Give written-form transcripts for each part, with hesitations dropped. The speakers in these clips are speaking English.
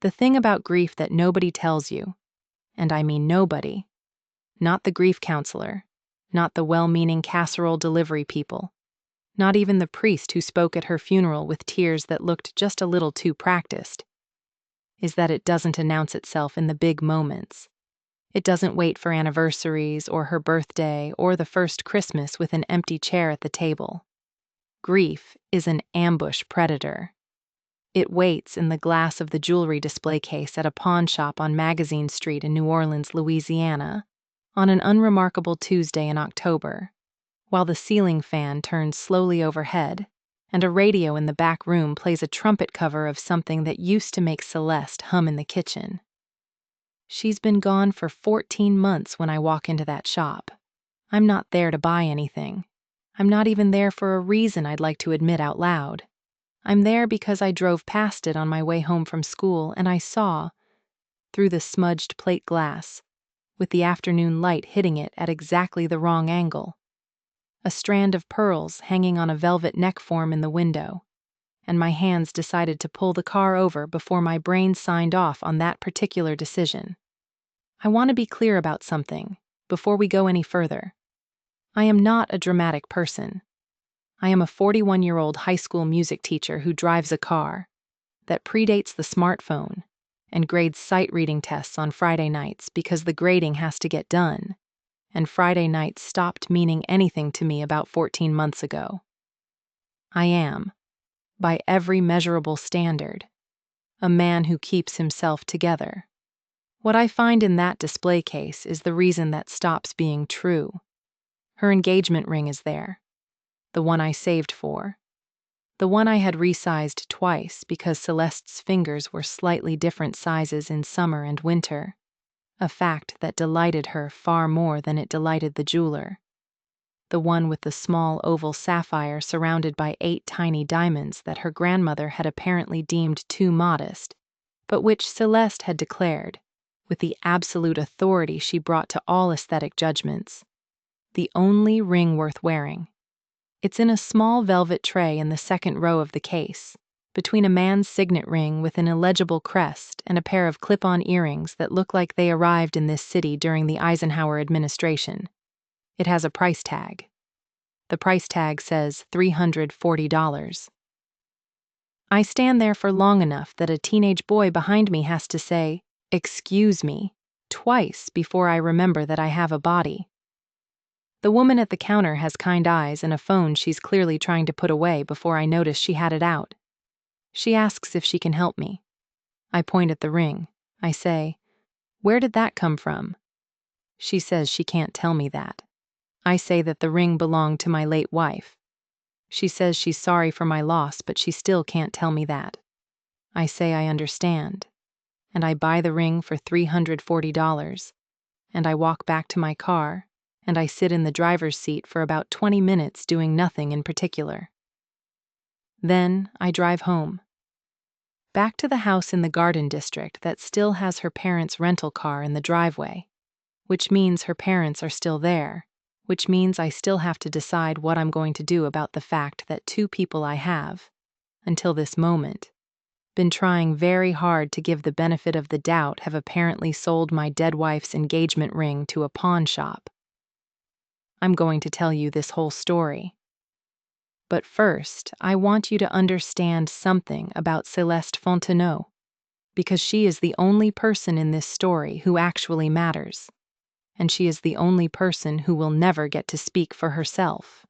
The thing about grief that nobody tells you, and I mean nobody, not the grief counselor, not the well-meaning casserole delivery people, not even the priest who spoke at her funeral with tears that looked just a little too practiced, is that it doesn't announce itself in the big moments. It doesn't wait for anniversaries or her birthday or the first Christmas with an empty chair at the table. Grief is an ambush predator. It waits in the glass of the jewelry display case at a pawn shop on Magazine Street in New Orleans, Louisiana, on an unremarkable Tuesday in October, while the ceiling fan turns slowly overhead and a radio in the back room plays a trumpet cover of something that used to make Celeste hum in the kitchen. She's been gone for 14 months when I walk into that shop. I'm not there to buy anything. I'm not even there for a reason I'd like to admit out loud. I'm there because I drove past it on my way home from school and I saw, through the smudged plate glass, with the afternoon light hitting it at exactly the wrong angle, a strand of pearls hanging on a velvet neck form in the window, and my hands decided to pull the car over before my brain signed off on that particular decision. I want to be clear about something before we go any further. I am not a dramatic person. I am a 41-year-old high school music teacher who drives a car that predates the smartphone and grades sight reading tests on Friday nights because the grading has to get done, and Friday nights stopped meaning anything to me about 14 months ago. I am, by every measurable standard, a man who keeps himself together. What I find in that display case is the reason that stops being true. Her engagement ring is there. The one I saved for. The one I had resized twice because Celeste's fingers were slightly different sizes in summer and winter, a fact that delighted her far more than it delighted the jeweler. The one with the small oval sapphire surrounded by 8 tiny diamonds that her grandmother had apparently deemed too modest, but which Celeste had declared, with the absolute authority she brought to all aesthetic judgments, the only ring worth wearing. It's in a small velvet tray in the second row of the case, between a man's signet ring with an illegible crest and a pair of clip-on earrings that look like they arrived in this city during the Eisenhower administration. It has a price tag. The price tag says $340. I stand there for long enough that a teenage boy behind me has to say, "Excuse me," twice before I remember that I have a body. The woman at the counter has kind eyes and a phone she's clearly trying to put away before I notice she had it out. She asks if she can help me. I point at the ring. I say, "Where did that come from?" She says she can't tell me that. I say that the ring belonged to my late wife. She says she's sorry for my loss, but she still can't tell me that. I say I understand, and I buy the ring for $340, and I walk back to my car, and I sit in the driver's seat for about 20 minutes doing nothing in particular. Then I drive home. Back to the house in the Garden District that still has her parents' rental car in the driveway, which means her parents are still there, which means I still have to decide what I'm going to do about the fact that 2 people I have, until this moment, been trying very hard to give the benefit of the doubt have apparently sold my dead wife's engagement ring to a pawn shop. I'm going to tell you this whole story. But first, I want you to understand something about Celeste Fontenot, because she is the only person in this story who actually matters, and she is the only person who will never get to speak for herself.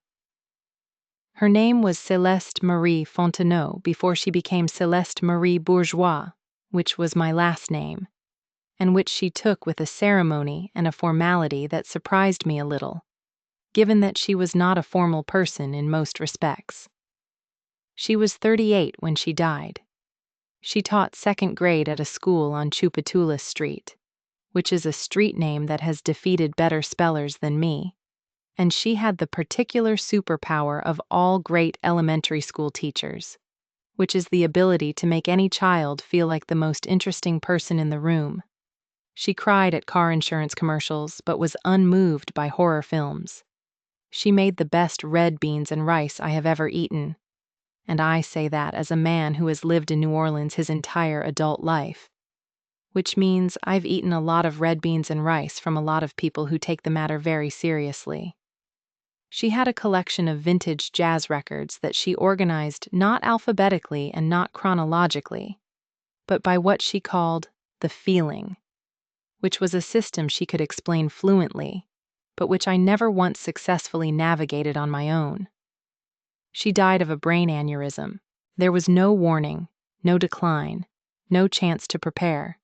Her name was Celeste Marie Fontenot before she became Celeste Marie Bourgeois, which was my last name, and which she took with a ceremony and a formality that surprised me a little, given that she was not a formal person in most respects. She was 38 when she died. She taught 2nd grade at a school on Tchoupitoulas Street, which is a street name that has defeated better spellers than me, and she had the particular superpower of all great elementary school teachers, which is the ability to make any child feel like the most interesting person in the room. She cried at car insurance commercials but was unmoved by horror films. She made the best red beans and rice I have ever eaten, and I say that as a man who has lived in New Orleans his entire adult life, which means I've eaten a lot of red beans and rice from a lot of people who take the matter very seriously. She had a collection of vintage jazz records that she organized not alphabetically and not chronologically, but by what she called the feeling, which was a system she could explain fluently, but which I never once successfully navigated on my own. She died of a brain aneurysm. There was no warning, no decline, no chance to prepare.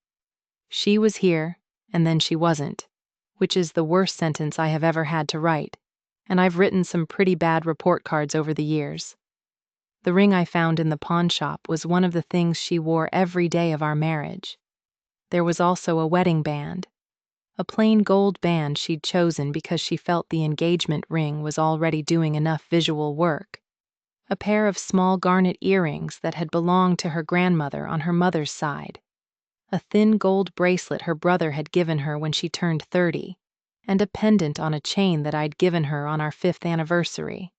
She was here, and then she wasn't, which is the worst sentence I have ever had to write, and I've written some pretty bad report cards over the years. The ring I found in the pawnshop was one of the things she wore every day of our marriage. There was also a wedding band, a plain gold band she'd chosen because she felt the engagement ring was already doing enough visual work, a pair of small garnet earrings that had belonged to her grandmother on her mother's side, a thin gold bracelet her brother had given her when she turned 30, and a pendant on a chain that I'd given her on our 5th anniversary,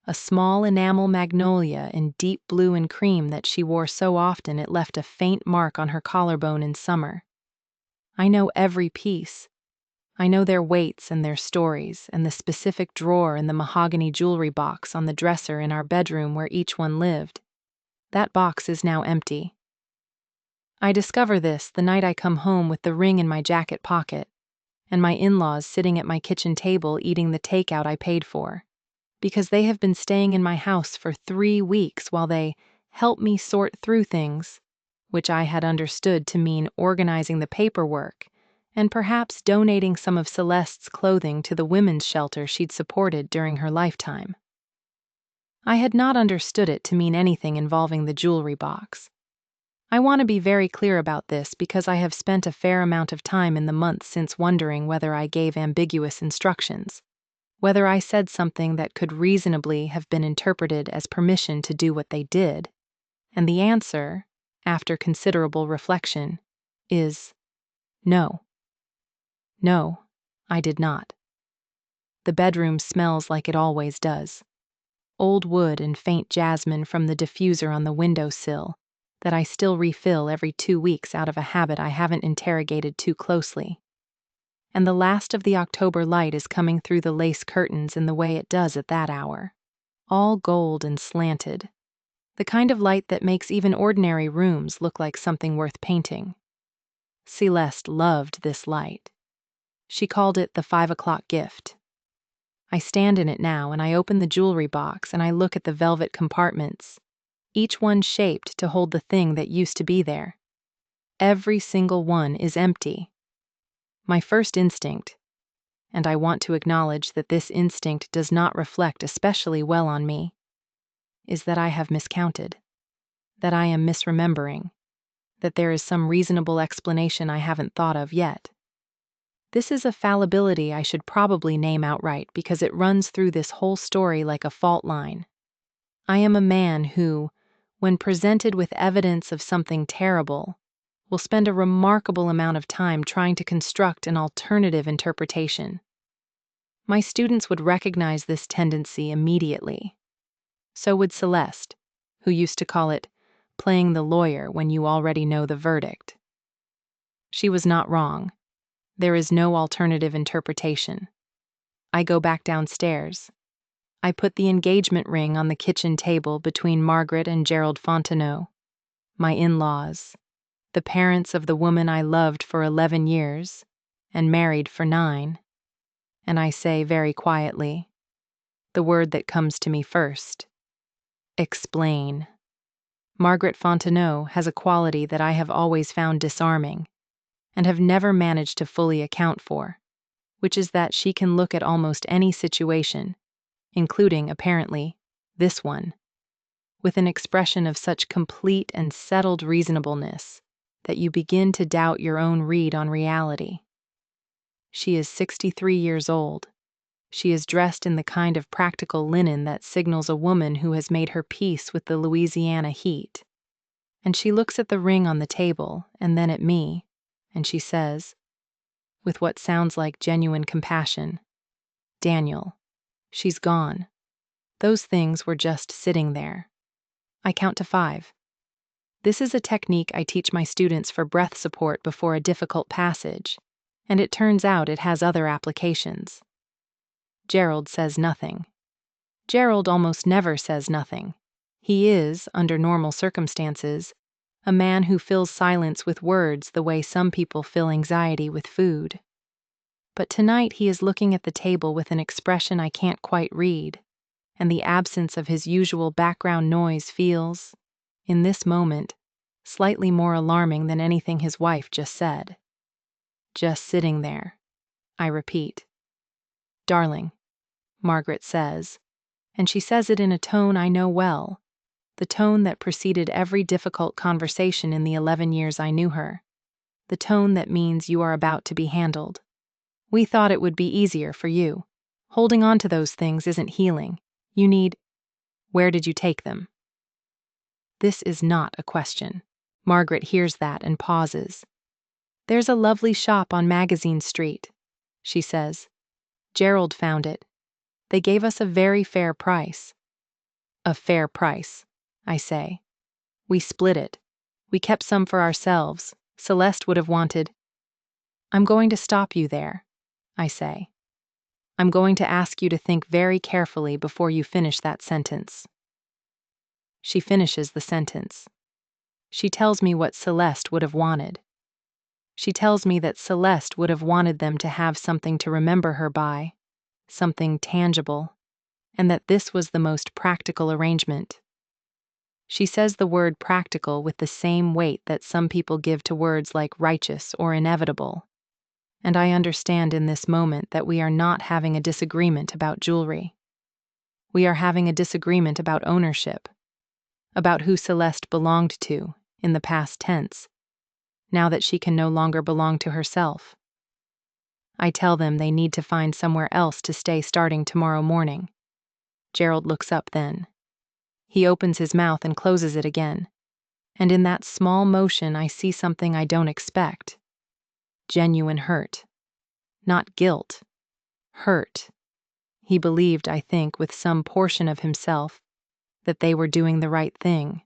a small enamel magnolia in deep blue and cream that she wore so often it left a faint mark on her collarbone in summer. I know every piece. I know their weights and their stories and the specific drawer in the mahogany jewelry box on the dresser in our bedroom where each one lived. That box is now empty. I discover this the night I come home with the ring in my jacket pocket, and my in-laws sitting at my kitchen table eating the takeout I paid for, because they have been staying in my house for 3 weeks while they help me sort through things, which I had understood to mean organizing the paperwork and perhaps donating some of Celeste's clothing to the women's shelter she'd supported during her lifetime. I had not understood it to mean anything involving the jewelry box. I want to be very clear about this because I have spent a fair amount of time in the months since wondering whether I gave ambiguous instructions, whether I said something that could reasonably have been interpreted as permission to do what they did, and the answer, after considerable reflection, is no. No, I did not. The bedroom smells like it always does. Old wood and faint jasmine from the diffuser on the windowsill that I still refill every 2 weeks out of a habit I haven't interrogated too closely. And the last of the October light is coming through the lace curtains in the way it does at that hour, all gold and slanted, the kind of light that makes even ordinary rooms look like something worth painting. Celeste loved this light. She called it the 5 o'clock gift. I stand in it now and I open the jewelry box and I look at the velvet compartments, each one shaped to hold the thing that used to be there. Every single one is empty. My first instinct, and I want to acknowledge that this instinct does not reflect especially well on me, is that I have miscounted, that I am misremembering, that there is some reasonable explanation I haven't thought of yet. This is a fallibility I should probably name outright because it runs through this whole story like a fault line. I am a man who, when presented with evidence of something terrible, will spend a remarkable amount of time trying to construct an alternative interpretation. My students would recognize this tendency immediately. So would Celeste, who used to call it playing the lawyer when you already know the verdict. She was not wrong. There is no alternative interpretation. I go back downstairs. I put the engagement ring on the kitchen table between Margaret and Gerald Fontenot, my in-laws, the parents of the woman I loved for 11 years and married for 9, and I say very quietly, the word that comes to me first: explain. Margaret Fontenot has a quality that I have always found disarming and have never managed to fully account for, which is that she can look at almost any situation, including, apparently, this one, with an expression of such complete and settled reasonableness that you begin to doubt your own read on reality. She is 63 years old. She is dressed in the kind of practical linen that signals a woman who has made her peace with the Louisiana heat. And she looks at the ring on the table and then at me, and she says, with what sounds like genuine compassion, "Daniel, she's gone. Those things were just sitting there." I count to 5. This is a technique I teach my students for breath support before a difficult passage, and it turns out it has other applications. Gerald says nothing. Gerald almost never says nothing. He is, under normal circumstances, a man who fills silence with words the way some people fill anxiety with food. But tonight he is looking at the table with an expression I can't quite read, and the absence of his usual background noise feels, in this moment, slightly more alarming than anything his wife just said. Just sitting there, I repeat. Darling, Margaret says, and she says it in a tone I know well, the tone that preceded every difficult conversation in the 11 years I knew her, the tone that means you are about to be handled. We thought it would be easier for you. Holding on to those things isn't healing. You need... Where did you take them? This is not a question. Margaret hears that and pauses. There's a lovely shop on Magazine Street, she says. Gerald found it. They gave us a very fair price. A fair price, I say. We split it. We kept some for ourselves. Celeste would have wanted... I'm going to stop you there, I say. I'm going to ask you to think very carefully before you finish that sentence. She finishes the sentence. She tells me what Celeste would have wanted. She tells me that Celeste would have wanted them to have something to remember her by, something tangible, and that this was the most practical arrangement. She says the word practical with the same weight that some people give to words like righteous or inevitable. And I understand in this moment that we are not having a disagreement about jewelry. We are having a disagreement about ownership, about who Celeste belonged to in the past tense, now that she can no longer belong to herself. I tell them they need to find somewhere else to stay starting tomorrow morning. Gerald looks up then. He opens his mouth and closes it again, and in that small motion I see something I don't expect. Genuine hurt. Not guilt. Hurt. He believed, I think, with some portion of himself, that they were doing the right thing.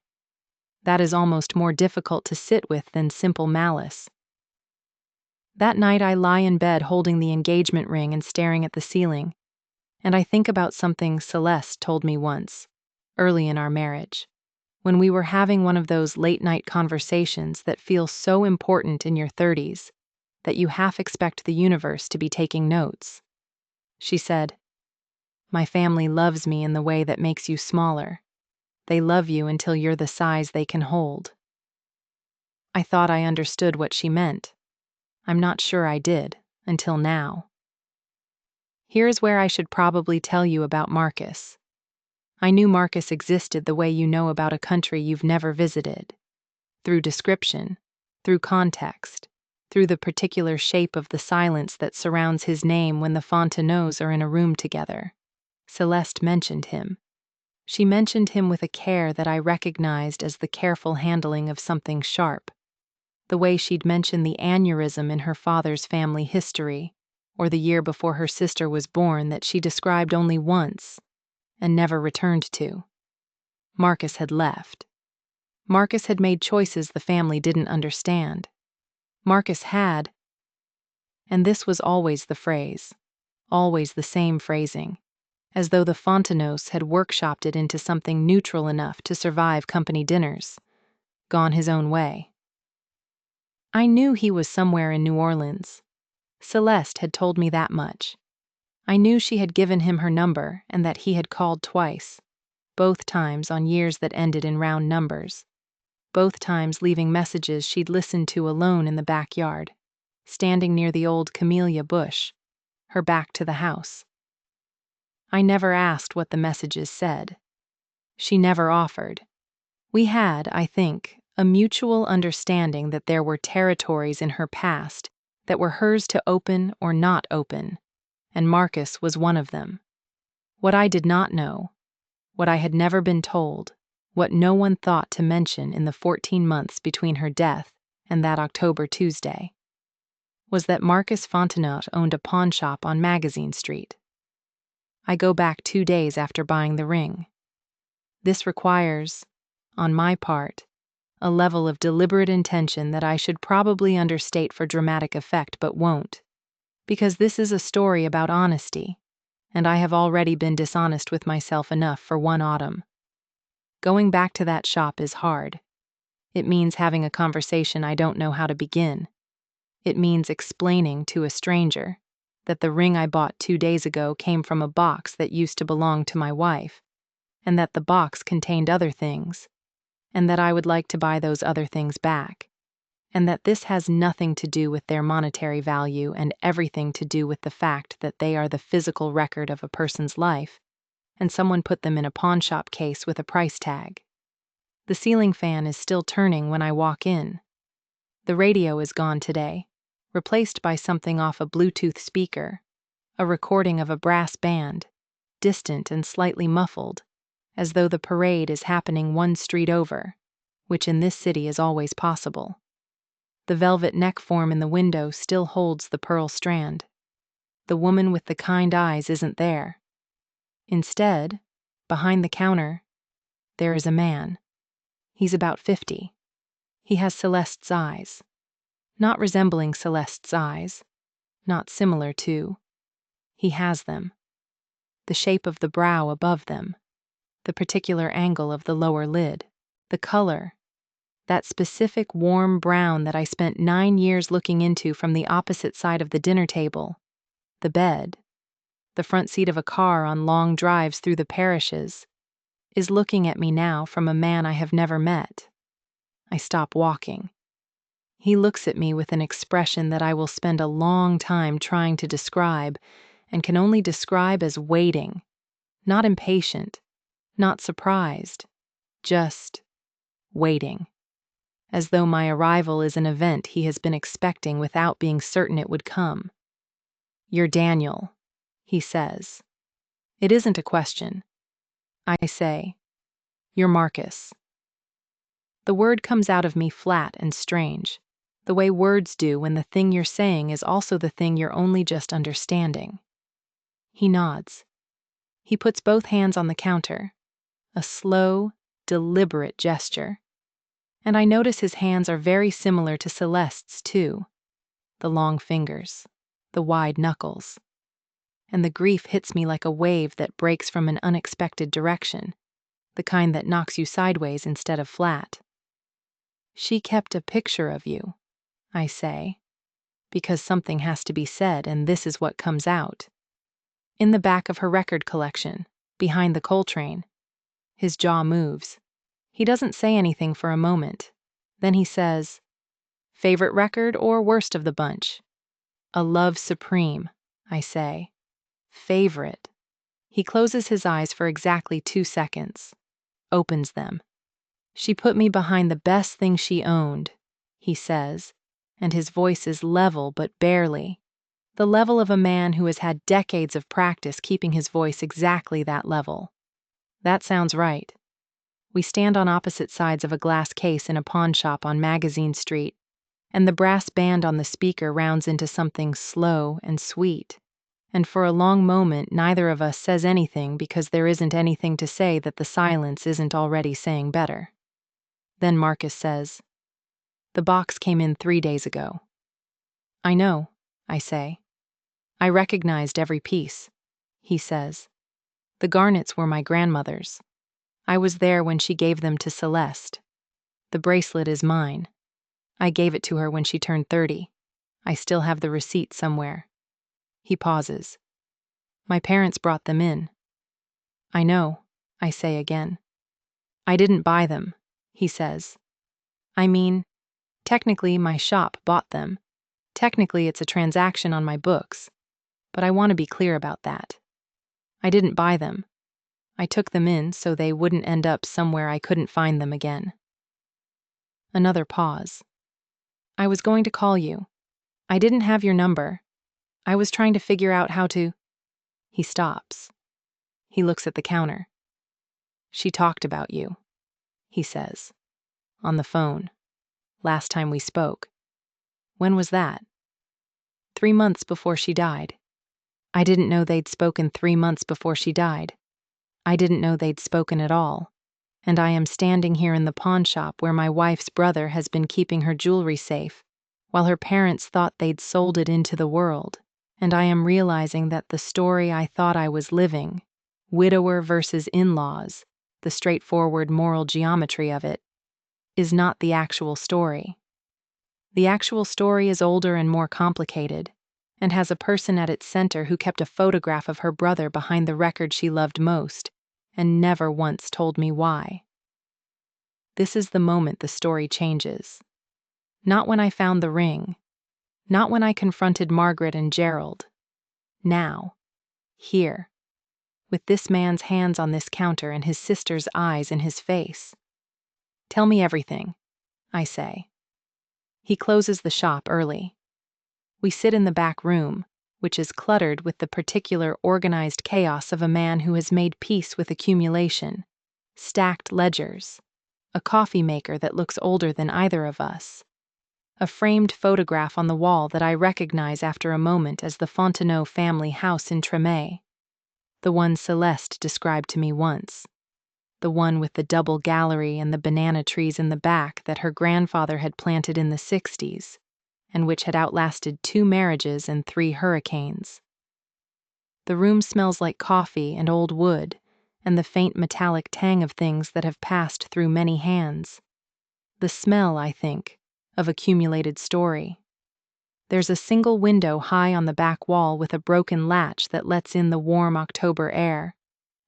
That is almost more difficult to sit with than simple malice. That night I lie in bed holding the engagement ring and staring at the ceiling, and I think about something Celeste told me once, early in our marriage, when we were having one of those late-night conversations that feel so important in your 30s that you half expect the universe to be taking notes. She said, "My family loves me in the way that makes you smaller. They love you until you're the size they can hold." I thought I understood what she meant. I'm not sure I did, until now. Here's where I should probably tell you about Marcus. I knew Marcus existed the way you know about a country you've never visited. Through description, through context, through the particular shape of the silence that surrounds his name when the Fontenaux are in a room together. Celeste mentioned him. She mentioned him with a care that I recognized as the careful handling of something sharp, the way she'd mention the aneurysm in her father's family history, or the year before her sister was born that she described only once and never returned to. Marcus had left. Marcus had made choices the family didn't understand. Marcus had, and this was always the phrase, always the same phrasing, as though the Fontenaux had workshopped it into something neutral enough to survive company dinners, gone his own way. I knew he was somewhere in New Orleans. Celeste had told me that much. I knew she had given him her number and that he had called twice, both times on years that ended in round numbers, both times leaving messages she'd listened to alone in the backyard, standing near the old camellia bush, her back to the house. I never asked what the messages said. She never offered. We had, I think, a mutual understanding that there were territories in her past that were hers to open or not open, and Marcus was one of them. What I did not know, what I had never been told, what no one thought to mention in the 14 months between her death and that October Tuesday, was that Marcus Fontenot owned a pawnshop on Magazine Street. I go back 2 days after buying the ring. This requires, on my part, a level of deliberate intention that I should probably understate for dramatic effect but won't. Because this is a story about honesty, and I have already been dishonest with myself enough for one autumn. Going back to that shop is hard. It means having a conversation I don't know how to begin. It means explaining to a stranger that the ring I bought 2 days ago came from a box that used to belong to my wife, and that the box contained other things, and that I would like to buy those other things back, and that this has nothing to do with their monetary value and everything to do with the fact that they are the physical record of a person's life, and someone put them in a pawnshop case with a price tag. The ceiling fan is still turning when I walk in. The radio is gone today, replaced by something off a Bluetooth speaker, a recording of a brass band, distant and slightly muffled, as though the parade is happening one street over, which in this city is always possible. The velvet neck form in the window still holds the pearl strand. The woman with the kind eyes isn't there. Instead, behind the counter, there is a man. He's about 50. He has Celeste's eyes. Not resembling Celeste's eyes. Not similar to. He has them. The shape of the brow above them. The particular angle of the lower lid. The color. That specific warm brown that I spent 9 years looking into from the opposite side of the dinner table. The bed. The front seat of a car on long drives through the parishes. Is looking at me now from a man I have never met. I stop walking. He looks at me with an expression that I will spend a long time trying to describe, and can only describe as waiting, not impatient, not surprised, just waiting, as though my arrival is an event he has been expecting without being certain it would come. "You're Daniel," he says. It isn't a question. I say, "You're Marcus." The word comes out of me flat and strange, the way words do when the thing you're saying is also the thing you're only just understanding. He nods. He puts both hands on the counter, a slow, deliberate gesture. And I notice his hands are very similar to Celeste's too. The long fingers, the wide knuckles. And the grief hits me like a wave that breaks from an unexpected direction, the kind that knocks you sideways instead of flat. "She kept a picture of you," I say, because something has to be said, and this is what comes out. In the back of her record collection, behind the coal train. His jaw moves. He doesn't say anything for a moment. Then he says, "Favorite record or worst of the bunch?" "A Love Supreme," I say. "Favorite." He closes his eyes for exactly 2 seconds. Opens them. "She put me behind the best thing she owned," he says, and his voice is level but barely. The level of a man who has had decades of practice keeping his voice exactly that level. That sounds right. We stand on opposite sides of a glass case in a pawn shop on Magazine Street, and the brass band on the speaker rounds into something slow and sweet. And for a long moment, neither of us says anything because there isn't anything to say that the silence isn't already saying better. Then Marcus says, "The box came in 3 days ago." "I know," I say. "I recognized every piece," he says. "The garnets were my grandmother's. I was there when she gave them to Celeste. The bracelet is mine. I gave it to her when she turned 30. I still have the receipt somewhere." He pauses. "My parents brought them in." "I know," I say again. "I didn't buy them," he says. "I mean, technically my shop bought them. Technically it's a transaction on my books. But I want to be clear about that. I didn't buy them. I took them in so they wouldn't end up somewhere I couldn't find them again." Another pause. "I was going to call you. I didn't have your number. I was trying to figure out how to—" He stops. He looks at the counter. "She talked about you," he says. "On the phone. Last time we spoke." "When was that?" 3 months before she died. I didn't know they'd spoken 3 months before she died. I didn't know they'd spoken at all. And I am standing here in the pawn shop where my wife's brother has been keeping her jewelry safe, while her parents thought they'd sold it into the world. And I am realizing that the story I thought I was living, widower versus in-laws, the straightforward moral geometry of it, is not the actual story. The actual story is older and more complicated, and has a person at its center who kept a photograph of her brother behind the record she loved most, and never once told me why. This is the moment the story changes. Not when I found the ring, not when I confronted Margaret and Gerald. Now, here, with this man's hands on this counter and his sister's eyes in his face. Tell me everything, I say. He closes the shop early. We sit in the back room, which is cluttered with the particular organized chaos of a man who has made peace with accumulation, stacked ledgers, a coffee maker that looks older than either of us, a framed photograph on the wall that I recognize after a moment as the Fontenot family house in Tremé, the one Celeste described to me once, the one with the double gallery and the banana trees in the back that her grandfather had planted in the 60s, and which had outlasted 2 marriages and 3 hurricanes. The room smells like coffee and old wood, and the faint metallic tang of things that have passed through many hands. The smell, I think, of accumulated story. There's a single window high on the back wall with a broken latch that lets in the warm October air,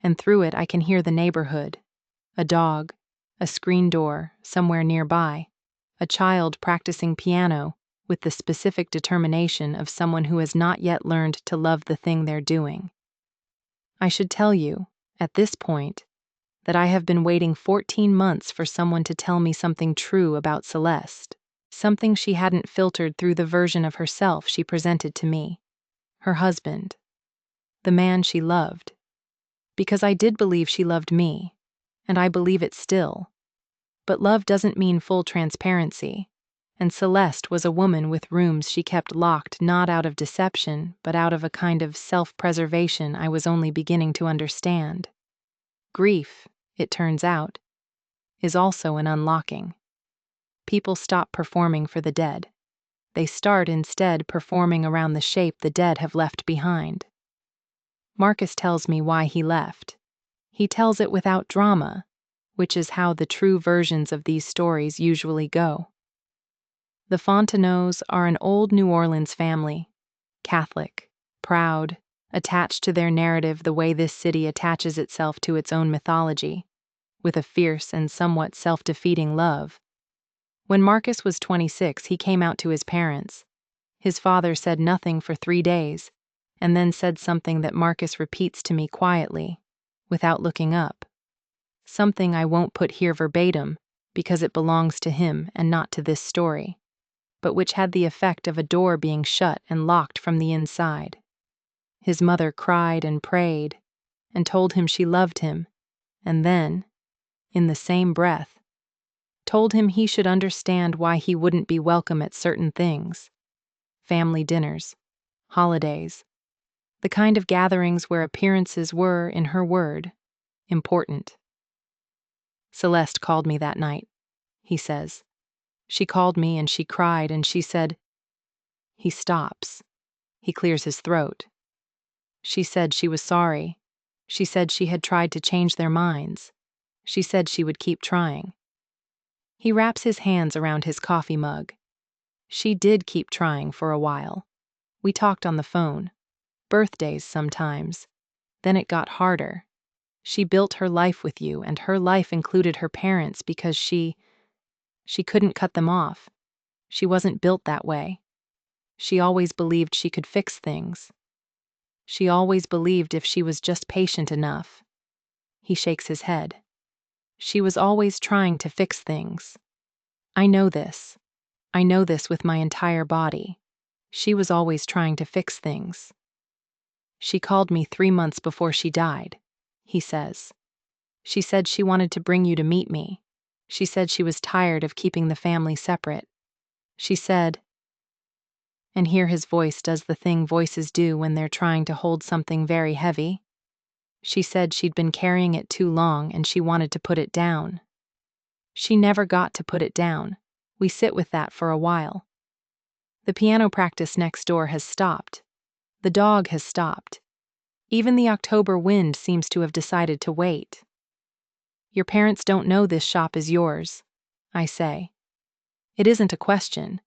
and through it I can hear the neighborhood. A dog, a screen door somewhere nearby, a child practicing piano with the specific determination of someone who has not yet learned to love the thing they're doing. I should tell you, at this point, that I have been waiting 14 months for someone to tell me something true about Celeste, something she hadn't filtered through the version of herself she presented to me, her husband, the man she loved. Because I did believe she loved me, and I believe it still. But love doesn't mean full transparency, and Celeste was a woman with rooms she kept locked not out of deception, but out of a kind of self-preservation I was only beginning to understand. Grief, it turns out, is also an unlocking. People stop performing for the dead. They start instead performing around the shape the dead have left behind. Marcus tells me why he left. He tells it without drama, which is how the true versions of these stories usually go. The Fontenots are an old New Orleans family, Catholic, proud, attached to their narrative the way this city attaches itself to its own mythology, with a fierce and somewhat self-defeating love. When Marcus was 26, he came out to his parents. His father said nothing for 3 days, and then said something that Marcus repeats to me quietly, without looking up. Something I won't put here verbatim, because it belongs to him and not to this story, but which had the effect of a door being shut and locked from the inside. His mother cried and prayed, and told him she loved him, and then, in the same breath, told him he should understand why he wouldn't be welcome at certain things. Family dinners, holidays, the kind of gatherings where appearances were, in her word, important. Celeste called me that night, he says. She called me and she cried and she said, he stops. He clears his throat. She said she was sorry. She said she had tried to change their minds. She said she would keep trying. He wraps his hands around his coffee mug. She did keep trying for a while. We talked on the phone. Birthdays sometimes. Then it got harder. She built her life with you, and her life included her parents because she couldn't cut them off. She wasn't built that way. She always believed she could fix things. She always believed if she was just patient enough. He shakes his head. She was always trying to fix things. I know this. I know this with my entire body. She was always trying to fix things. She called me 3 months before she died, he says. She said she wanted to bring you to meet me. She said she was tired of keeping the family separate. She said, and here his voice does the thing voices do when they're trying to hold something very heavy. She said she'd been carrying it too long and she wanted to put it down. She never got to put it down. We sit with that for a while. The piano practice next door has stopped. The dog has stopped. Even the October wind seems to have decided to wait. Your parents don't know this shop is yours, I say. It isn't a question,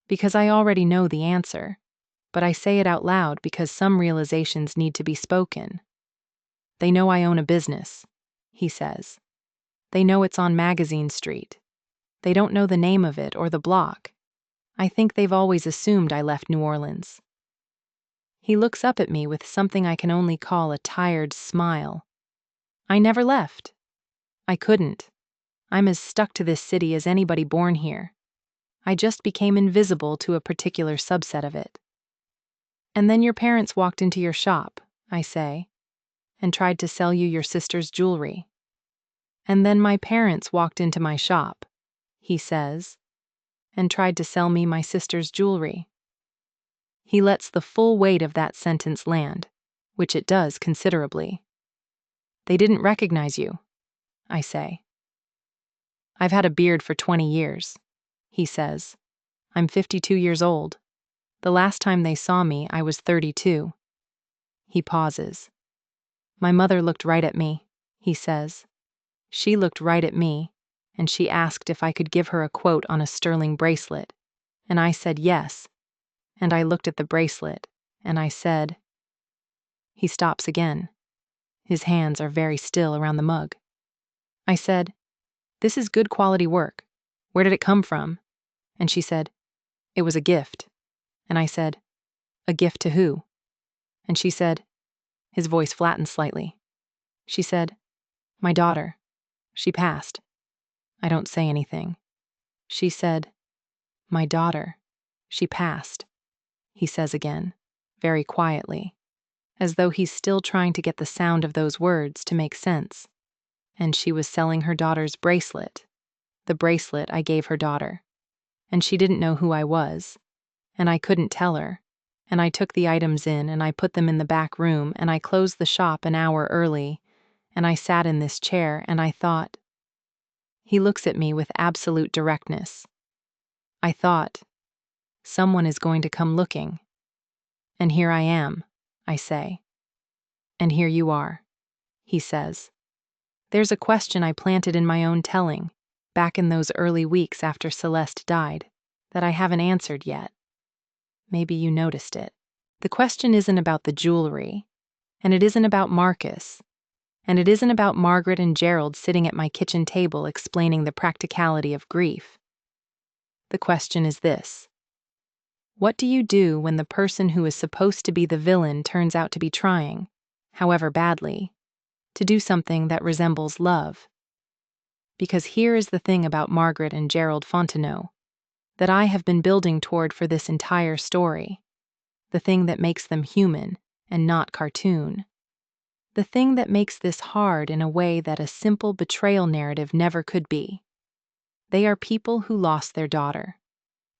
because I already know the answer, but I say it out loud because some realizations need to be spoken. They know I own a business, he says. They know it's on Magazine Street. They don't know the name of it or the block. I think they've always assumed I left New Orleans. He looks up at me with something I can only call a tired smile. I never left. I couldn't. I'm as stuck to this city as anybody born here. I just became invisible to a particular subset of it. And then your parents walked into your shop, I say, and tried to sell you your sister's jewelry. And then my parents walked into my shop, he says, and tried to sell me my sister's jewelry. He lets the full weight of that sentence land, which it does considerably. They didn't recognize you, I say. I've had a beard for 20 years, he says. I'm 52 years old. The last time they saw me, I was 32. He pauses. My mother looked right at me, he says. She looked right at me, and she asked if I could give her a quote on a sterling bracelet, and I said yes, and I looked at the bracelet, and I said... He stops again. His hands are very still around the mug. I said, "This is good quality work. Where did it come from?" And she said, "It was a gift." And I said, "A gift to who?" And she said, his voice flattened slightly. She said, "My daughter. She passed." I don't say anything. She said, "My daughter. She passed," he says again, very quietly, as though he's still trying to get the sound of those words to make sense. And she was selling her daughter's bracelet, the bracelet I gave her daughter. And she didn't know who I was, and I couldn't tell her. And I took the items in and I put them in the back room and I closed the shop an hour early, and I sat in this chair and I thought... He looks at me with absolute directness. I thought, someone is going to come looking. And here I am, I say. And here you are, he says. There's a question I planted in my own telling, back in those early weeks after Celeste died, that I haven't answered yet. Maybe you noticed it. The question isn't about the jewelry, and it isn't about Marcus, and it isn't about Margaret and Gerald sitting at my kitchen table explaining the practicality of grief. The question is this: what do you do when the person who is supposed to be the villain turns out to be trying, however badly, to do something that resembles love? Because here is the thing about Margaret and Gerald Fontenot that I have been building toward for this entire story, the thing that makes them human and not cartoon. The thing that makes this hard in a way that a simple betrayal narrative never could be. They are people who lost their daughter.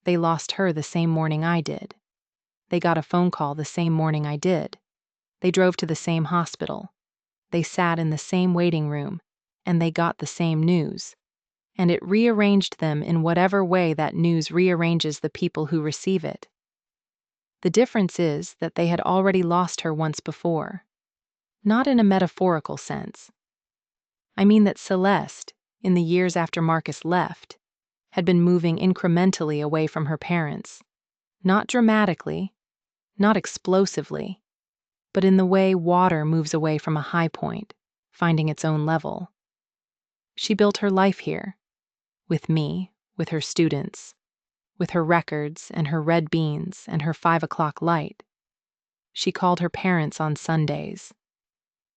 They lost her the same morning I did. They got a phone call the same morning I did. They drove to the same hospital. They sat in the same waiting room, and they got the same news. And it rearranged them in whatever way that news rearranges the people who receive it. The difference is that they had already lost her once before. Not in a metaphorical sense. I mean that Celeste, in the years after Marcus left, had been moving incrementally away from her parents. Not dramatically, not explosively, but in the way water moves away from a high point, finding its own level. She built her life here, with me, with her students, with her records and her red beans and her 5 o'clock light. She called her parents on Sundays.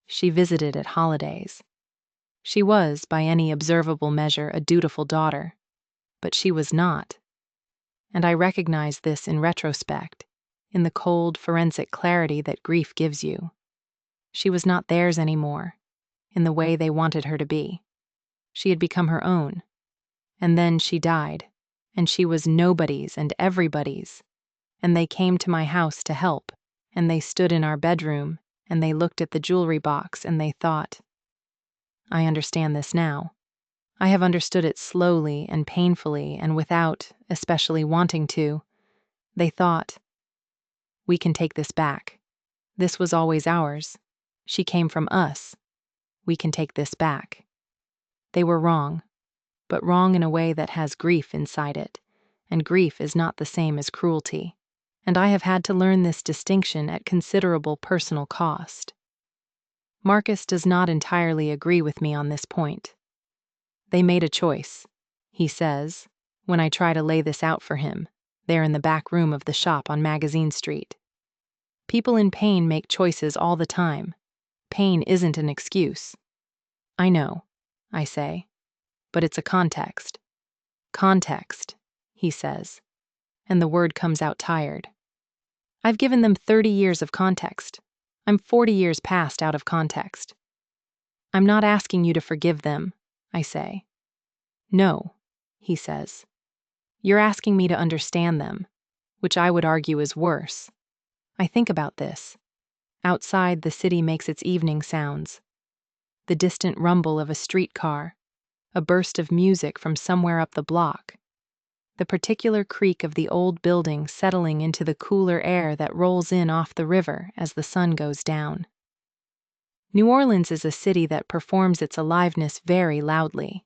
She visited at holidays. She was, by any observable measure, a dutiful daughter, but she was not. And I recognize this in retrospect, in the cold, forensic clarity that grief gives you. She was not theirs anymore, in the way they wanted her to be. She had become her own. And then she died, and she was nobody's and everybody's. And they came to my house to help, and they stood in our bedroom, and they looked at the jewelry box and they thought, I understand this now. I have understood it slowly and painfully and without, especially wanting to. They thought, we can take this back. This was always ours. She came from us. We can take this back. They were wrong, but wrong in a way that has grief inside it, and grief is not the same as cruelty. And I have had to learn this distinction at considerable personal cost. Marcus does not entirely agree with me on this point. They made a choice, he says, when I try to lay this out for him, there in the back room of the shop on Magazine Street. People in pain make choices all the time. Pain isn't an excuse. I know, I say, but it's a context. Context, he says, and the word comes out tired. I've given them 30 years of context. I'm 40 years past out of context. I'm not asking you to forgive them, I say. No, he says. You're asking me to understand them, which I would argue is worse. I think about this. Outside, the city makes its evening sounds. The distant rumble of a streetcar, a burst of music from somewhere up the block, the particular creak of the old building settling into the cooler air that rolls in off the river as the sun goes down. New Orleans is a city that performs its aliveness very loudly,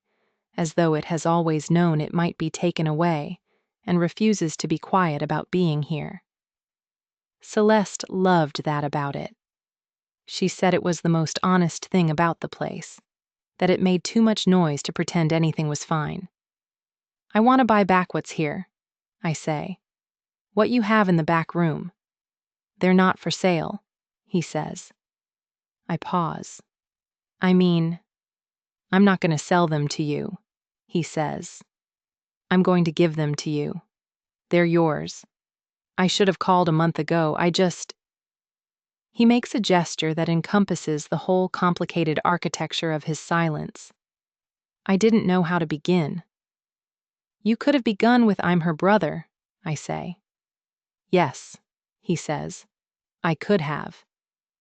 as though it has always known it might be taken away, and refuses to be quiet about being here. Celeste loved that about it. She said it was the most honest thing about the place, that it made too much noise to pretend anything was fine. I want to buy back what's here, I say. What you have in the back room. They're not for sale, he says. I pause. I mean, I'm not going to sell them to you, he says. I'm going to give them to you. They're yours. I should have called a month ago. He makes a gesture that encompasses the whole complicated architecture of his silence. I didn't know how to begin. You could have begun with I'm her brother, I say. Yes, he says. I could have.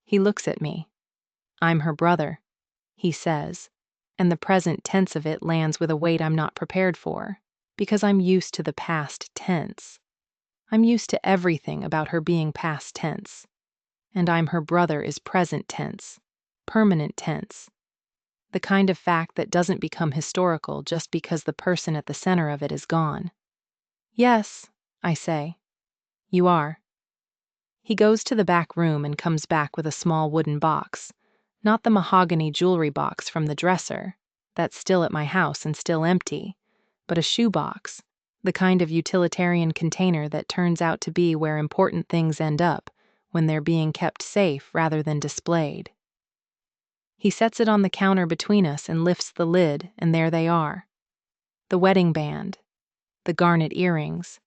He looks at me. I'm her brother, he says, and the present tense of it lands with a weight I'm not prepared for, because I'm used to the past tense. I'm used to everything about her being past tense. And I'm her brother is present tense, permanent tense. The kind of fact that doesn't become historical just because the person at the center of it is gone. Yes, I say. You are. He goes to the back room and comes back with a small wooden box, not the mahogany jewelry box from the dresser, that's still at my house and still empty, but a shoebox, the kind of utilitarian container that turns out to be where important things end up when they're being kept safe rather than displayed. He sets it on the counter between us and lifts the lid, and there they are. The wedding band, the garnet earrings,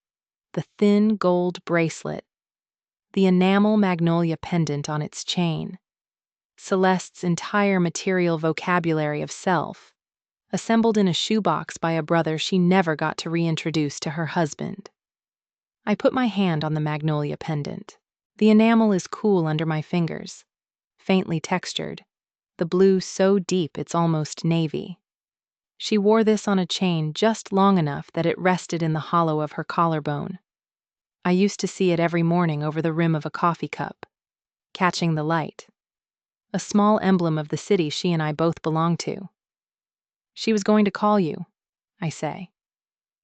the thin gold bracelet, the enamel magnolia pendant on its chain, Celeste's entire material vocabulary of self, assembled in a shoebox by a brother she never got to reintroduce to her husband. I put my hand on the magnolia pendant. The enamel is cool under my fingers, faintly textured, the blue so deep it's almost navy. She wore this on a chain just long enough that it rested in the hollow of her collarbone. I used to see it every morning over the rim of a coffee cup, catching the light. A small emblem of the city she and I both belong to. She was going to call you, I say.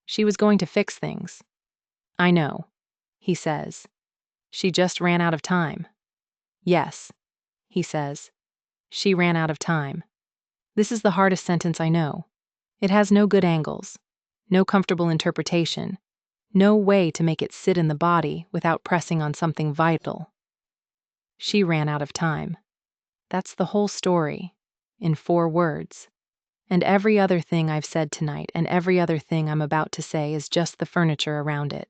She was going to fix things. I know, he says. She just ran out of time. Yes, he says. She ran out of time. This is the hardest sentence I know. It has no good angles, no comfortable interpretation, no way to make it sit in the body without pressing on something vital. She ran out of time. That's the whole story, in 4 words. And every other thing I've said tonight and every other thing I'm about to say is just the furniture around it.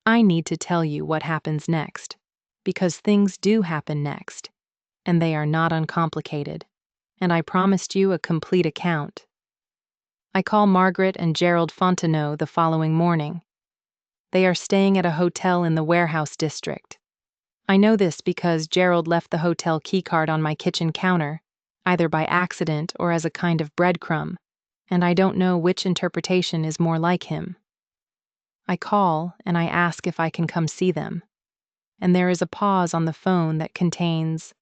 I need to tell you what happens next, because things do happen next, and they are not uncomplicated, and I promised you a complete account. I call Margaret and Gerald Fontenot the following morning. They are staying at a hotel in the warehouse district. I know this because Gerald left the hotel keycard on my kitchen counter, either by accident or as a kind of breadcrumb, and I don't know which interpretation is more like him. I call and I ask if I can come see them, and there is a pause on the phone that contains,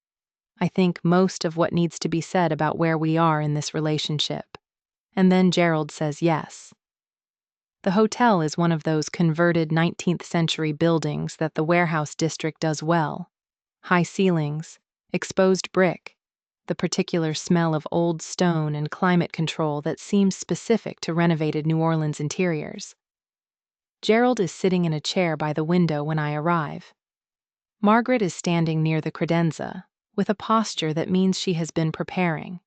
I think, most of what needs to be said about where we are in this relationship. And then Gerald says yes. The hotel is one of those converted 19th century buildings that the warehouse district does well. High ceilings, exposed brick, the particular smell of old stone and climate control that seems specific to renovated New Orleans interiors. Gerald is sitting in a chair by the window when I arrive. Margaret is standing near the credenza, with a posture that means she has been preparing.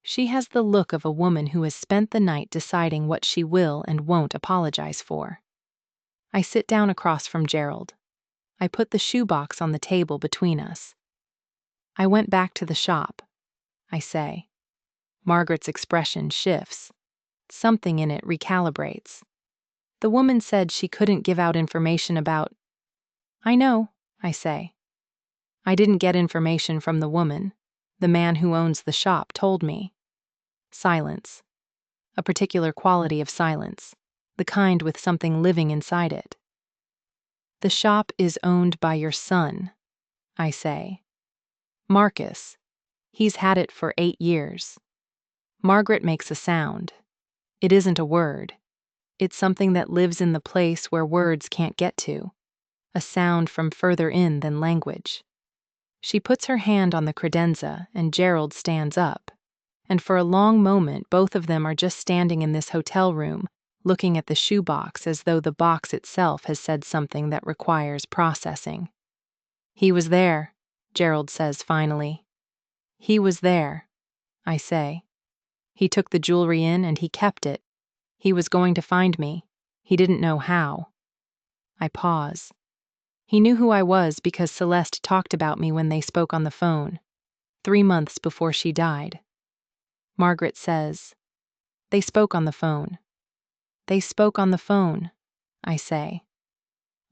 She has the look of a woman who has spent the night deciding what she will and won't apologize for. I sit down across from Gerald. I put the shoebox on the table between us. I went back to the shop, I say. Margaret's expression shifts. Something in it recalibrates. The woman said she couldn't give out information about. I know, I say. I didn't get information from the woman. The man who owns the shop told me. Silence. A particular quality of silence, the kind with something living inside it. The shop is owned by your son, I say. Marcus. He's had it for 8 years. Margaret makes a sound. It isn't a word. It's something that lives in the place where words can't get to. A sound from further in than language. She puts her hand on the credenza and Gerald stands up. And for a long moment both of them are just standing in this hotel room, looking at the shoebox as though the box itself has said something that requires processing. He was there, Gerald says finally. He was there, I say. He took the jewelry in and he kept it. He was going to find me. He didn't know how. I pause. He knew who I was because Celeste talked about me when they spoke on the phone, 3 months before she died. Margaret says, "They spoke on the phone." They spoke on the phone, I say.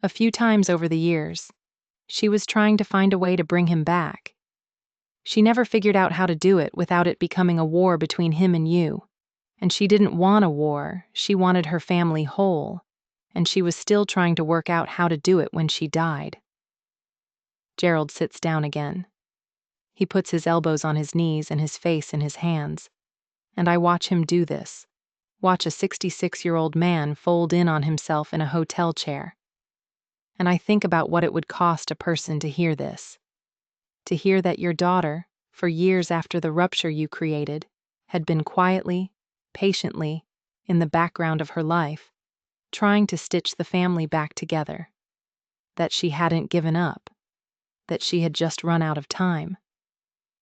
A few times over the years. She was trying to find a way to bring him back. She never figured out how to do it without it becoming a war between him and you. And she didn't want a war, she wanted her family whole. And she was still trying to work out how to do it when she died. Gerald sits down again. He puts his elbows on his knees and his face in his hands. And I watch him do this. Watch a 66-year-old man fold in on himself in a hotel chair. And I think about what it would cost a person to hear this. To hear that your daughter, for years after the rupture you created, had been quietly, patiently, in the background of her life, trying to stitch the family back together. That she hadn't given up. That she had just run out of time.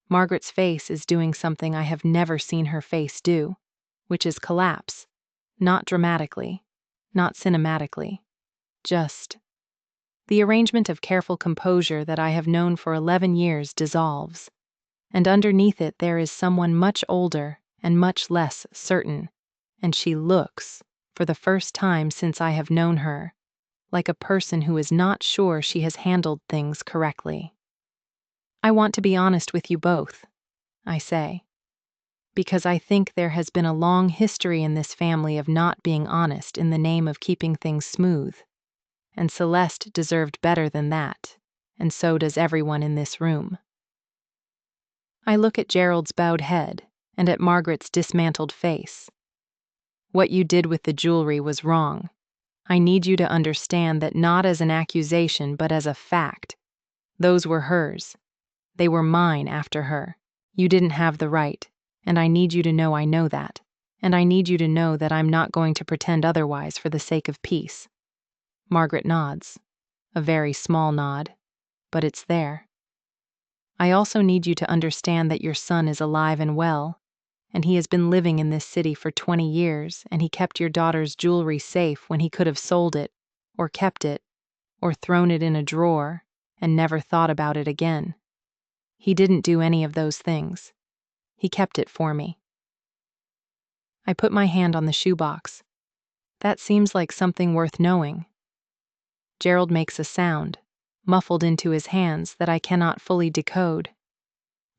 Margaret's face is doing something I have never seen her face do, which is collapse. Not dramatically, not cinematically. Just. The arrangement of careful composure that I have known for 11 years dissolves, and underneath it there is someone much older and much less certain, and she looks, for the first time since I have known her, like a person who is not sure she has handled things correctly. I want to be honest with you both, I say, because I think there has been a long history in this family of not being honest in the name of keeping things smooth. And Celeste deserved better than that, and so does everyone in this room. I look at Gerald's bowed head and at Margaret's dismantled face. What you did with the jewelry was wrong. I need you to understand that not as an accusation but as a fact. Those were hers. They were mine after her. You didn't have the right, and I need you to know I know that, and I need you to know that I'm not going to pretend otherwise for the sake of peace. Margaret nods, a very small nod, but it's there. I also need you to understand that your son is alive and well, and he has been living in this city for 20 years, and he kept your daughter's jewelry safe when he could have sold it, or kept it, or thrown it in a drawer, and never thought about it again. He didn't do any of those things. He kept it for me. I put my hand on the shoebox. That seems like something worth knowing. Gerald makes a sound, muffled into his hands that I cannot fully decode.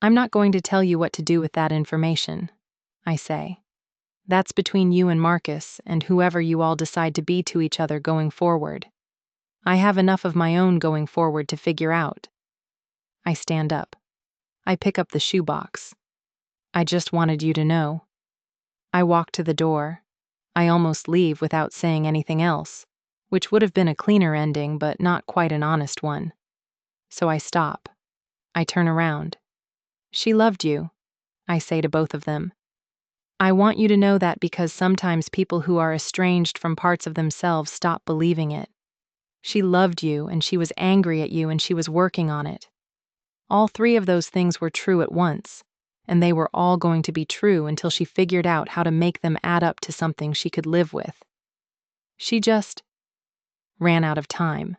I'm not going to tell you what to do with that information, I say. That's between you and Marcus and whoever you all decide to be to each other going forward. I have enough of my own going forward to figure out. I stand up. I pick up the shoebox. I just wanted you to know. I walk to the door. I almost leave without saying anything else, which would have been a cleaner ending but not quite an honest one. So I stop. I turn around. She loved you, I say to both of them. I want you to know that because sometimes people who are estranged from parts of themselves stop believing it. She loved you and she was angry at you and she was working on it. All three of those things were true at once, and they were all going to be true until she figured out how to make them add up to something she could live with. She just ran out of time,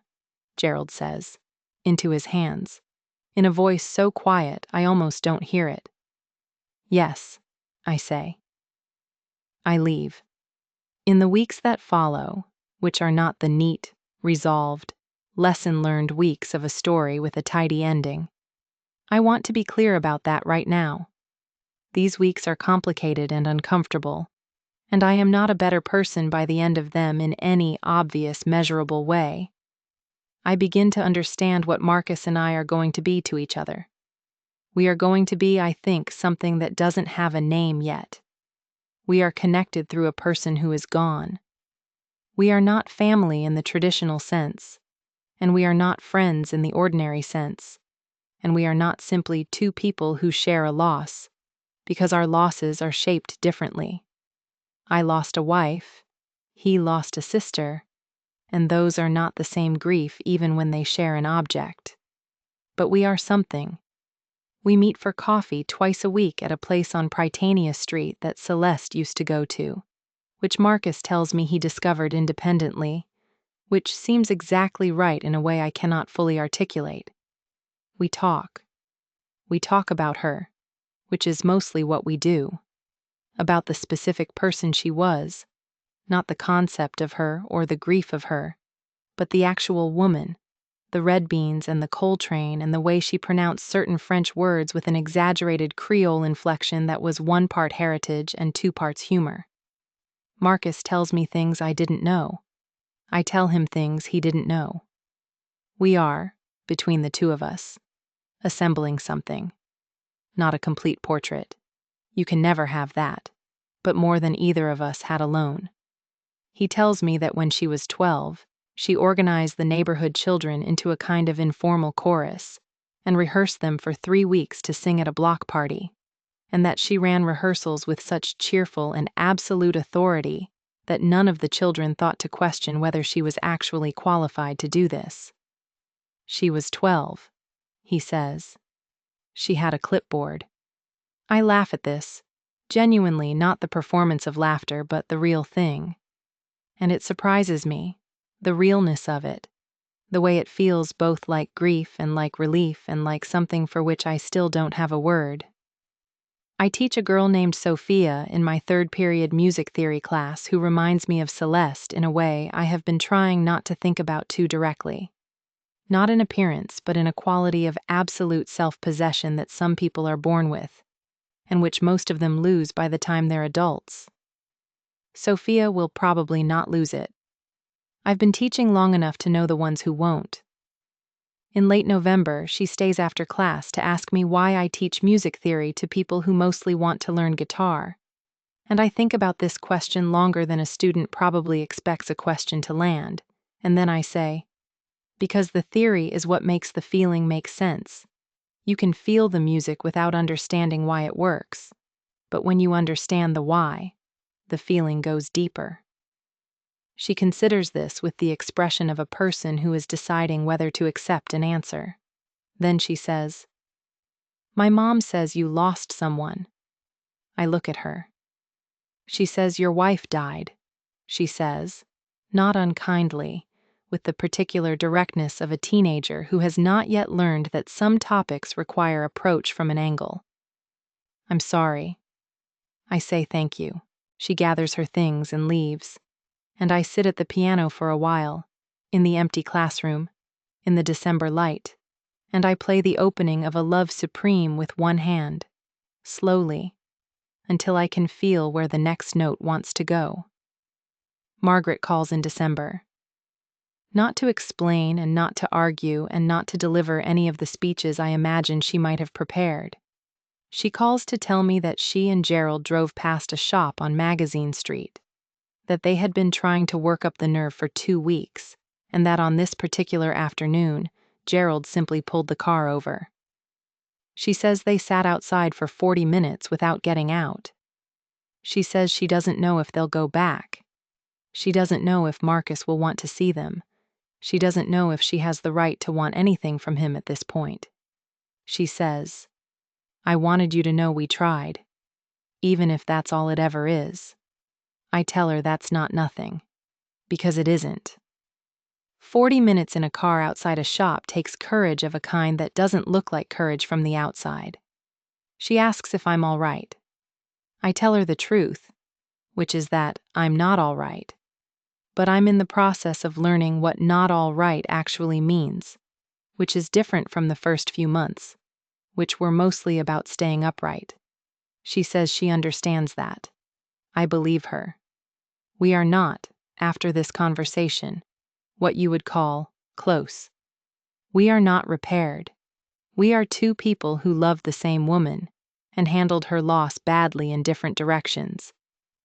Gerald says, into his hands, in a voice so quiet I almost don't hear it. Yes, I say. I leave. In the weeks that follow, which are not the neat, resolved, lesson-learned weeks of a story with a tidy ending, I want to be clear about that right now. These weeks are complicated and uncomfortable, and I am not a better person by the end of them in any obvious, measurable way. I begin to understand what Marcus and I are going to be to each other. We are going to be, I think, something that doesn't have a name yet. We are connected through a person who is gone. We are not family in the traditional sense, and we are not friends in the ordinary sense, and we are not simply two people who share a loss, because our losses are shaped differently. I lost a wife, he lost a sister, and those are not the same grief even when they share an object. But we are something. We meet for coffee twice a week at a place on Prytania Street that Celeste used to go to, which Marcus tells me he discovered independently, which seems exactly right in a way I cannot fully articulate. We talk. We talk about her, which is mostly what we do, about the specific person she was, not the concept of her or the grief of her, but the actual woman, the red beans and the coal train and the way she pronounced certain French words with an exaggerated Creole inflection that was 1 part heritage and 2 parts humor. Marcus tells me things I didn't know. I tell him things he didn't know. We are, between the two of us, assembling something. Not a complete portrait. You can never have that, but more than either of us had alone. He tells me that when she was 12, she organized the neighborhood children into a kind of informal chorus and rehearsed them for 3 weeks to sing at a block party, and that she ran rehearsals with such cheerful and absolute authority that none of the children thought to question whether she was actually qualified to do this. She was 12, he says. She had a clipboard. I laugh at this, genuinely not the performance of laughter but the real thing. And it surprises me, the realness of it, the way it feels both like grief and like relief and like something for which I still don't have a word. I teach a girl named Sophia in my 3rd period music theory class who reminds me of Celeste in a way I have been trying not to think about too directly. Not in appearance, but in a quality of absolute self-possession that some people are born with, and which most of them lose by the time they're adults. Sophia will probably not lose it. I've been teaching long enough to know the ones who won't. In late November, she stays after class to ask me why I teach music theory to people who mostly want to learn guitar. And I think about this question longer than a student probably expects a question to land, and then I say, because the theory is what makes the feeling make sense. You can feel the music without understanding why it works, but when you understand the why, the feeling goes deeper. She considers this with the expression of a person who is deciding whether to accept an answer. Then she says, "My mom says you lost someone." I look at her. She says your wife died, she says, not unkindly, with the particular directness of a teenager who has not yet learned that some topics require approach from an angle. I'm sorry. I say thank you. She gathers her things and leaves, and I sit at the piano for a while, in the empty classroom, in the December light, and I play the opening of A Love Supreme with one hand, slowly, until I can feel where the next note wants to go. Margaret calls in December. Not to explain and not to argue and not to deliver any of the speeches I imagine she might have prepared. She calls to tell me that she and Gerald drove past a shop on Magazine Street, that they had been trying to work up the nerve for 2 weeks, and that on this particular afternoon, Gerald simply pulled the car over. She says they sat outside for 40 minutes without getting out. She says she doesn't know if they'll go back. She doesn't know if Marcus will want to see them. She doesn't know if she has the right to want anything from him at this point. She says, "I wanted you to know we tried, even if that's all it ever is." I tell her that's not nothing, because it isn't. 40 minutes in a car outside a shop takes courage of a kind that doesn't look like courage from the outside. She asks if I'm all right. I tell her the truth, which is that I'm not all right. But I'm in the process of learning what not all right actually means, which is different from the first few months, which were mostly about staying upright. She says she understands that. I believe her. We are not, after this conversation, what you would call close. We are not repaired. We are two people who love the same woman and handled her loss badly in different directions,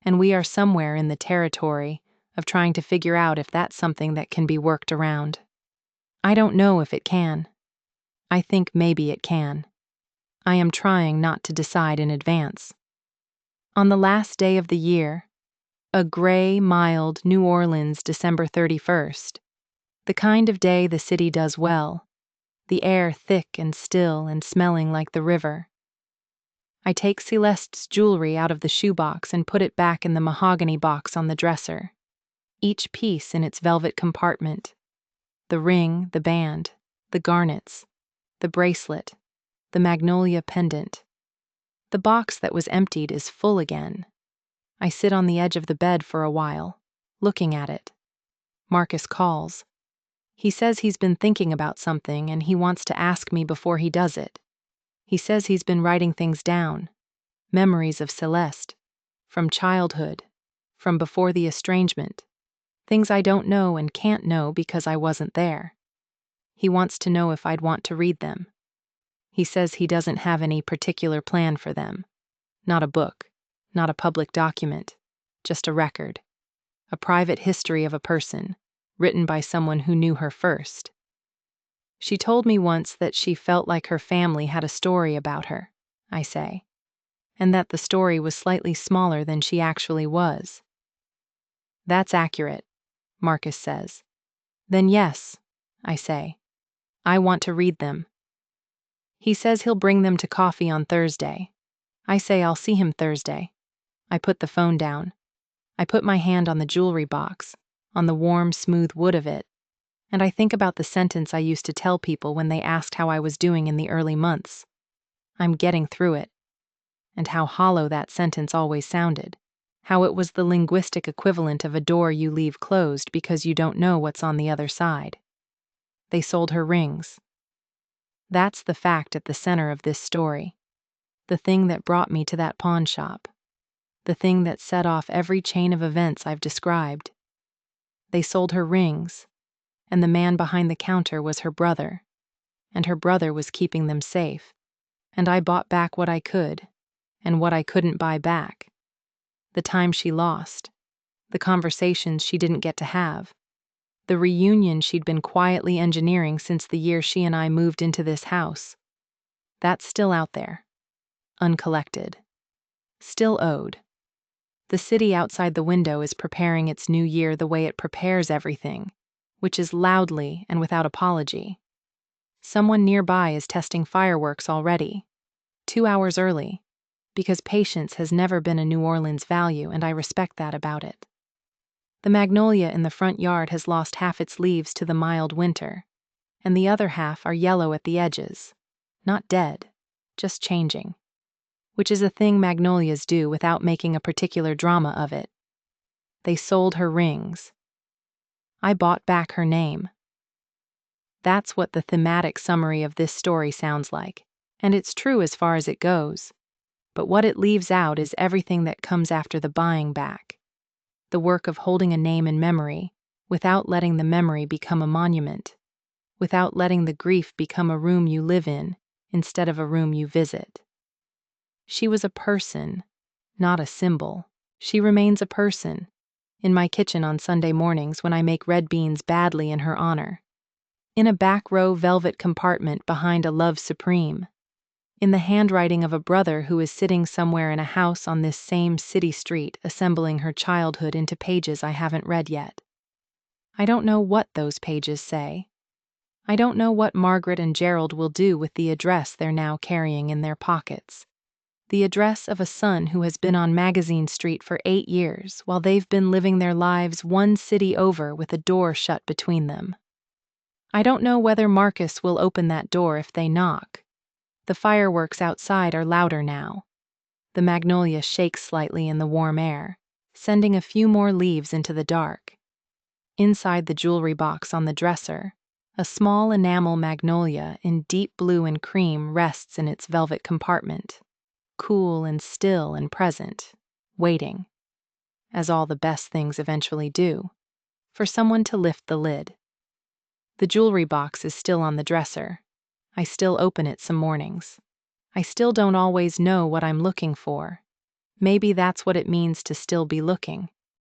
and we are somewhere in the territory of trying to figure out if that's something that can be worked around. I don't know if it can. I think maybe it can. I am trying not to decide in advance. On the last day of the year, a gray, mild New Orleans December 31st, the kind of day the city does well, the air thick and still and smelling like the river. I take Celeste's jewelry out of the shoebox and put it back in the mahogany box on the dresser, each piece in its velvet compartment: the ring, the band, the garnets, the bracelet, the magnolia pendant. The box that was emptied is full again. I sit on the edge of the bed for a while, looking at it. Marcus calls. He says he's been thinking about something and he wants to ask me before he does it. He says he's been writing things down, memories of Celeste, from childhood, from before the estrangement, things I don't know and can't know because I wasn't there. He wants to know if I'd want to read them. He says he doesn't have any particular plan for them. Not a book, not a public document, just a record, a private history of a person, written by someone who knew her first. She told me once that she felt like her family had a story about her, I say, and that the story was slightly smaller than she actually was. That's accurate, Marcus says. Then yes, I say. I want to read them. He says he'll bring them to coffee on Thursday. I say I'll see him Thursday. I put the phone down. I put my hand on the jewelry box, on the warm, smooth wood of it, and I think about the sentence I used to tell people when they asked how I was doing in the early months. I'm getting through it. And how hollow that sentence always sounded. How it was the linguistic equivalent of a door you leave closed because you don't know what's on the other side. They sold her rings. That's the fact at the center of this story. The thing that brought me to that pawn shop. The thing that set off every chain of events I've described. They sold her rings, and the man behind the counter was her brother, and her brother was keeping them safe, and I bought back what I could, and what I couldn't buy back. The time she lost, the conversations she didn't get to have, the reunion she'd been quietly engineering since the year she and I moved into this house. That's still out there, uncollected, still owed. The city outside the window is preparing its new year the way it prepares everything, which is loudly and without apology. Someone nearby is testing fireworks already, 2 hours early, because patience has never been a New Orleans value, and I respect that about it. The magnolia in the front yard has lost half its leaves to the mild winter, and the other half are yellow at the edges, not dead, just changing, which is a thing magnolias do without making a particular drama of it. They sold her rings. I bought back her name. That's what the thematic summary of this story sounds like, and it's true as far as it goes. But what it leaves out is everything that comes after the buying back. The work of holding a name in memory, without letting the memory become a monument, without letting the grief become a room you live in instead of a room you visit. She was a person, not a symbol. She remains a person, in my kitchen on Sunday mornings when I make red beans badly in her honor, in a back row velvet compartment behind a love supreme, in the handwriting of a brother who is sitting somewhere in a house on this same city street assembling her childhood into pages I haven't read yet. I don't know what those pages say. I don't know what Margaret and Gerald will do with the address they're now carrying in their pockets. The address of a son who has been on Magazine Street for 8 years while they've been living their lives one city over with a door shut between them. I don't know whether Marcus will open that door if they knock. The fireworks outside are louder now. The magnolia shakes slightly in the warm air, sending a few more leaves into the dark. Inside the jewelry box on the dresser, a small enamel magnolia in deep blue and cream rests in its velvet compartment, cool and still and present, waiting, as all the best things eventually do, for someone to lift the lid. The jewelry box is still on the dresser. I still open it some mornings. I still don't always know what I'm looking for. Maybe that's what it means to still be looking.